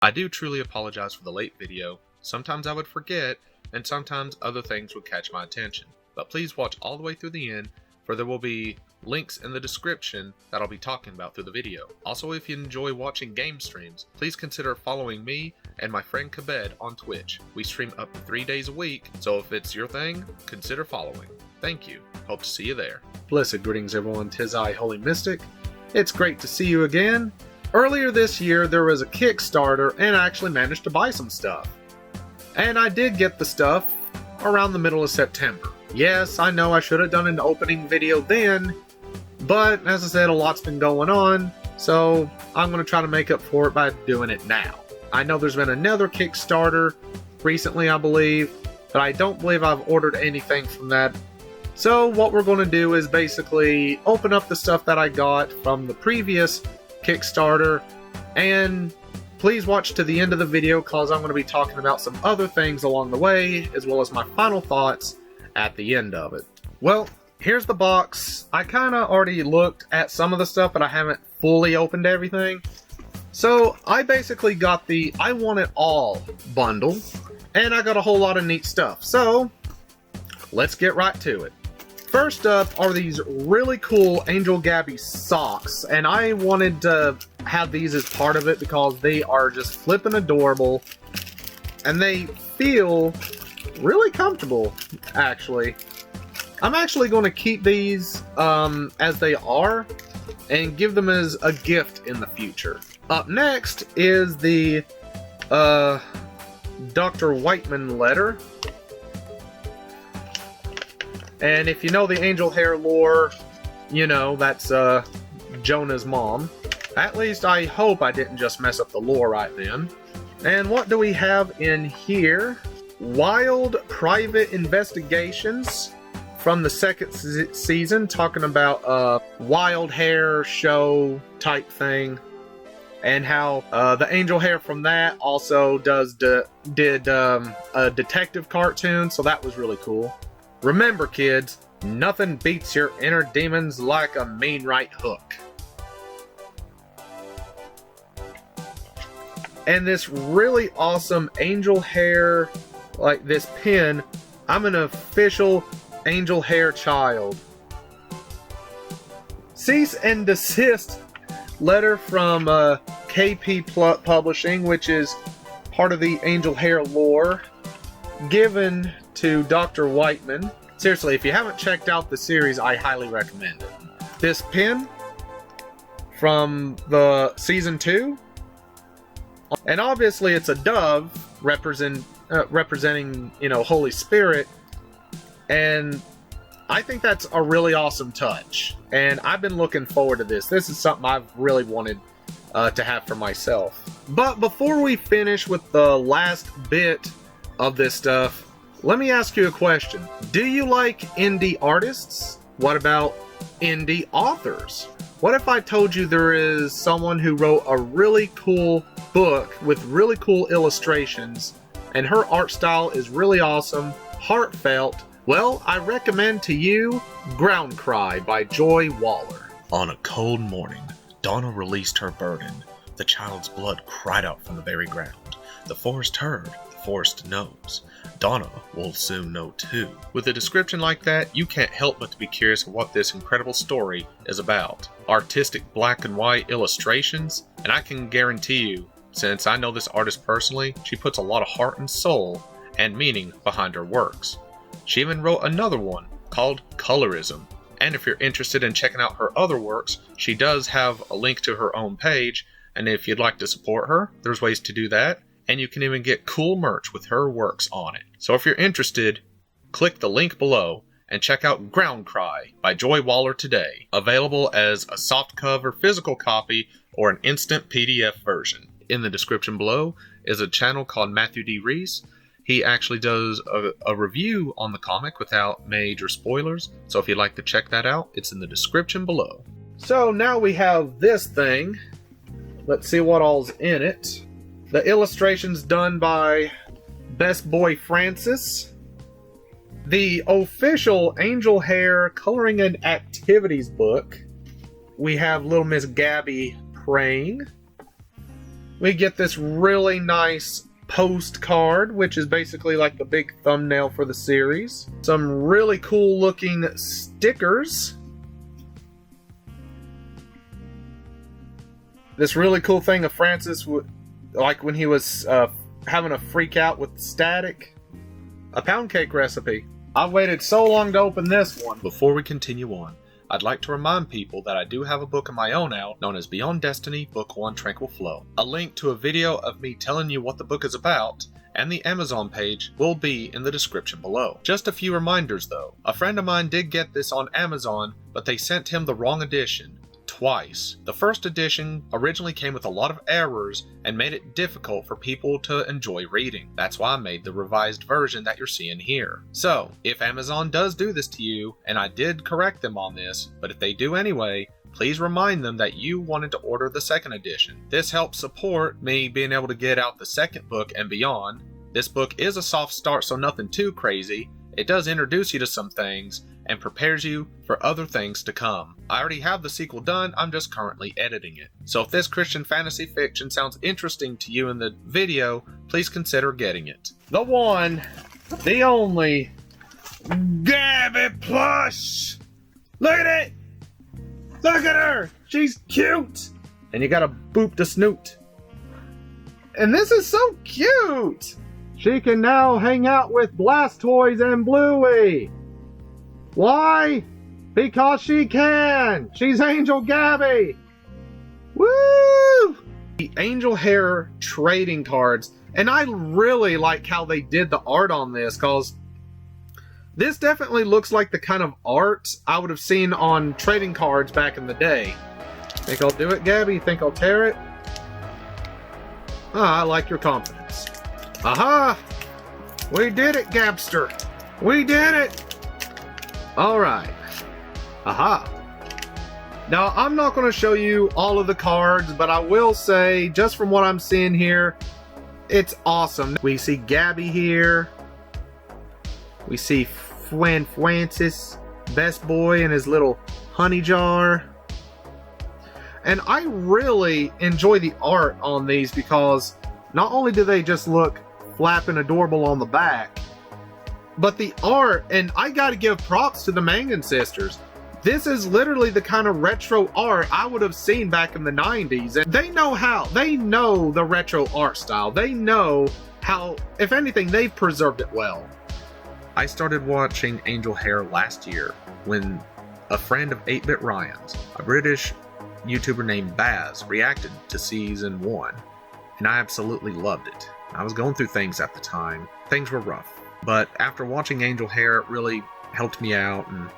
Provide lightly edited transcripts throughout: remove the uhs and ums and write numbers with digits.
I do truly apologize for the late video. Sometimes I would forget, and sometimes other things would catch my attention. But please watch all the way through the end, for there will be links in the description that I'll be talking about through the video. Also, if you enjoy watching game streams, please consider following me and my friend Kabed on Twitch. We stream up to 3 days a week, so if it's your thing, consider following. Thank you. Hope to see you there. Blessed greetings everyone, 'tis I, Holy Mystic. It's great to see you again. Earlier this year there was a Kickstarter and I actually managed to buy some stuff. And I did get the stuff around the middle of September. Yes, I know I should have done an opening video then, but as I said, a lot's been going on, so I'm going to try to make up for it by doing it now. I know there's been another Kickstarter recently, I believe, but I don't believe I've ordered anything from that. So what we're going to do is basically open up the stuff that I got from the previous Kickstarter, and please watch to the end of the video because I'm going to be talking about some other things along the way, as well as my final thoughts at the end of it. Well, here's the box. I kind of already looked at some of the stuff, but I haven't fully opened everything. So I basically got the I Want It All bundle, and I got a whole lot of neat stuff. So let's get right to it. First up are these really cool Angel Gabby socks, and I wanted to have these as part of it because they are just flippin' adorable, and they feel really comfortable, actually. I'm actually going to keep these as they are and give them as a gift in the future. Up next is the Dr. Whiteman letter. And if you know the Angel Hare lore, you know that's Jonah's mom. At least I hope I didn't just mess up the lore right then. And what do we have in here? Wild Private Investigations from the second season, talking about a wild hare show type thing. And how the Angel Hare from that also did a detective cartoon, so that was really cool. Remember, kids, nothing beats your inner demons like a mean right hook. And this really awesome Angel Hare, like this pin, I'm an official Angel Hare child. Cease and desist letter from KP Publishing, which is part of the Angel Hare lore, given to Dr. Whiteman. Seriously, if you haven't checked out the series, I highly recommend it. This pin from the season 2, and obviously it's a dove representing, you know, Holy Spirit, and I think that's a really awesome touch, and I've been looking forward to this. This is something I've really wanted to have for myself. But before we finish with the last bit of this stuff, let me ask you a question. Do you like indie artists? What about indie authors? What if I told you there is someone who wrote a really cool book with really cool illustrations, and her art style is really awesome, heartfelt? Well, I recommend to you Ground Cry by Joy Waller. On a cold morning, Donna released her burden. The child's blood cried out from the very ground. The forest heard, the forest knows. Donna will soon know too. With a description like that, you can't help but to be curious of what this incredible story is about. Artistic black and white illustrations, and I can guarantee you, since I know this artist personally, she puts a lot of heart and soul and meaning behind her works. She even wrote another one called Colorism. And if you're interested in checking out her other works, she does have a link to her own page, and if you'd like to support her, there's ways to do that. And you can even get cool merch with her works on it. So if you're interested, click the link below and check out Ground Cry by Joy Waller today. Available as a softcover physical copy or an instant PDF version. In the description below is a channel called Matthew D. Rhys. He actually does a review on the comic without major spoilers. So if you'd like to check that out, it's in the description below. So now we have this thing. Let's see what all's in it. The illustrations done by Best Boy Francis. The official Angel Hare Coloring and Activities book. We have Little Miss Gabby praying. we get this really nice postcard, which is basically like the big thumbnail for the series. Some really cool looking stickers. This really cool thing of Francis, like when he was having a freak out with static. A pound cake recipe. I waited so long to open this one. Before we continue on, I'd like to remind people that I do have a book of my own out known as Beyond Destiny Book 1 Tranquil Flow. A link to a video of me telling you what the book is about and the Amazon page will be in the description below. Just a few reminders though. A friend of mine did get this on Amazon, but they sent him the wrong edition. Twice. The first edition originally came with a lot of errors and made it difficult for people to enjoy reading. That's why I made the revised version that you're seeing here. So, if Amazon does do this to you, and I did correct them on this, but if they do anyway, please remind them that you wanted to order the second edition. This helps support me being able to get out the second book and beyond. This book is a soft start, so nothing too crazy. It does introduce you to some things and prepares you for other things to come. I already have the sequel done, I'm just currently editing it. So if this Christian fantasy fiction sounds interesting to you in the video, please consider getting it. The one, the only, Gabby plush! Look at it! Look at her! She's cute! And you gotta boop the snoot. And this is so cute! She can now hang out with Blastoise and Bluey. Why? Because she can! She's Angel Gabby! Woo! The Angel Hare trading cards, and I really like how they did the art on this, because this definitely looks like the kind of art I would have seen on trading cards back in the day. Think I'll do it, Gabby? Think I'll tear it? Ah, I like your confidence. Aha! We did it, Gabster! We did it! Alright. Aha. Now, I'm not going to show you all of the cards, but I will say, just from what I'm seeing here, it's awesome. We see Gabby here. We see Francis, best boy, in his little honey jar. And I really enjoy the art on these because not only do they just look flapping adorable on the back, but the art, and I gotta give props to the Mangan sisters. This is literally the kind of retro art I would have seen back in the 90s. And they know how. They know the retro art style. They know how, if anything, they've preserved it well. I started watching Angel Hare last year when a friend of 8-Bit Ryan's, a British YouTuber named Baz, reacted to season 1. And I absolutely loved it. I was going through things at the time. Things were rough. But after watching Angel Hare, it really helped me out, and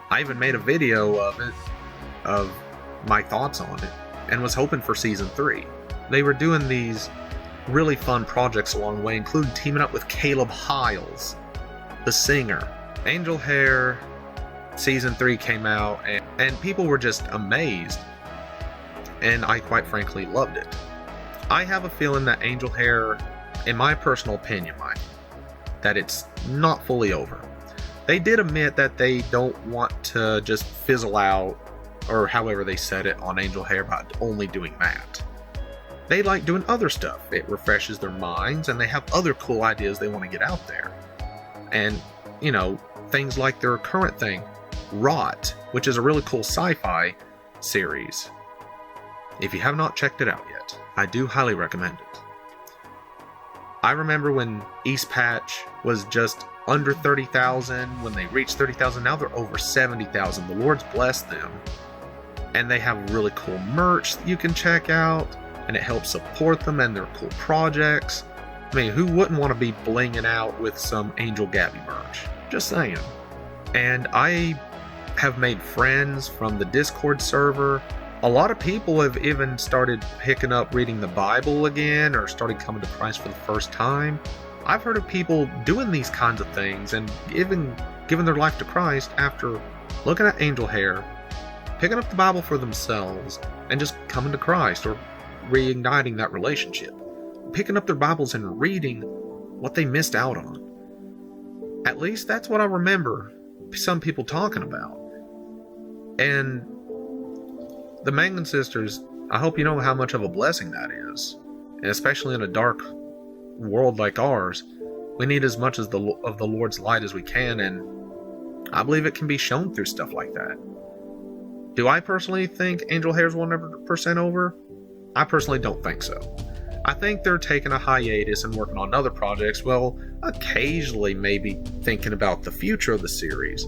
I even made a video of it, of my thoughts on it, and was hoping for season 3. They were doing these really fun projects along the way, including teaming up with Caleb Hiles, the singer. Angel Hare season 3 came out, and people were just amazed, and I quite frankly loved it. I have a feeling that Angel Hare, in my personal opinion, that it's not fully over. They did admit that they don't want to just fizzle out, or however they said it on Angel Hare, about only doing that. They like doing other stuff. It refreshes their minds, and they have other cool ideas they want to get out there. And, you know, things like their current thing, Rot, which is a really cool sci-fi series. If you have not checked it out yet, I do highly recommend it. I remember when East Patch was just under 30,000. When they reached 30,000, now they're over 70,000. The Lord's blessed them. And they have really cool merch that you can check out, and it helps support them and their cool projects. I mean, who wouldn't want to be blinging out with some Angel Gabby merch? Just saying. And I have made friends from the Discord server. A lot of people have even started picking up reading the Bible again, or started coming to Christ for the first time. I've heard of people doing these kinds of things and even giving their life to Christ after looking at Angel Hare, picking up the Bible for themselves, and just coming to Christ, or reigniting that relationship. Picking up their Bibles and reading what they missed out on. At least that's what I remember some people talking about. And the Mangan sisters, I hope you know how much of a blessing that is. And especially in a dark world like ours, we need as much of the Lord's light as we can, and I believe it can be shown through stuff like that. Do I personally think Angel Hare's 100% over? I personally don't think so. I think they're taking a hiatus and working on other projects, well, occasionally maybe thinking about the future of the series.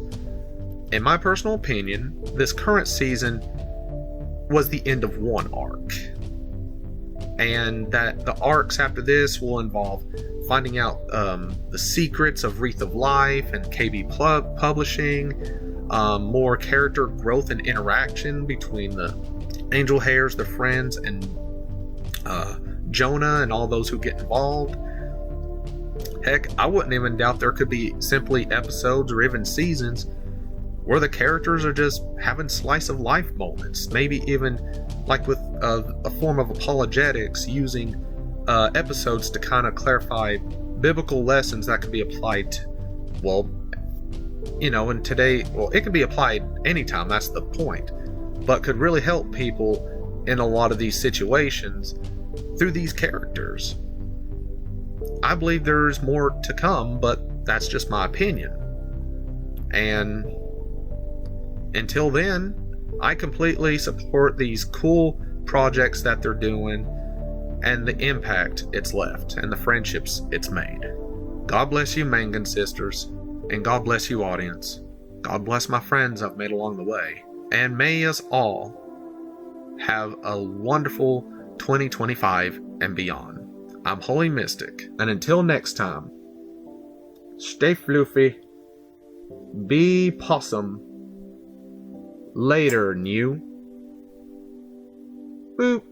In my personal opinion, this current season was the end of one arc. And that the arcs after this will involve finding out the secrets of Wreath of Life and KB Publishing, more character growth and interaction between the Angel Hares, their friends, and Jonah and all those who get involved. Heck, I wouldn't even doubt there could be simply episodes or even seasons where the characters are just having slice of life moments, maybe even like with a form of apologetics, using episodes to kind of clarify biblical lessons that could be applied to, well, and today, well, it can be applied anytime, that's the point, but could really help people in a lot of these situations through these characters. I believe there's more to come, but that's just my opinion. And until then, I completely support these cool projects that they're doing and the impact it's left and the friendships it's made. God bless you, Mangan sisters, and God bless you, audience. God bless my friends I've made along the way, and may us all have a wonderful 2025 and beyond. I'm Holy Mystic, and until next time, stay floofy, be possum. Later, new. Boop.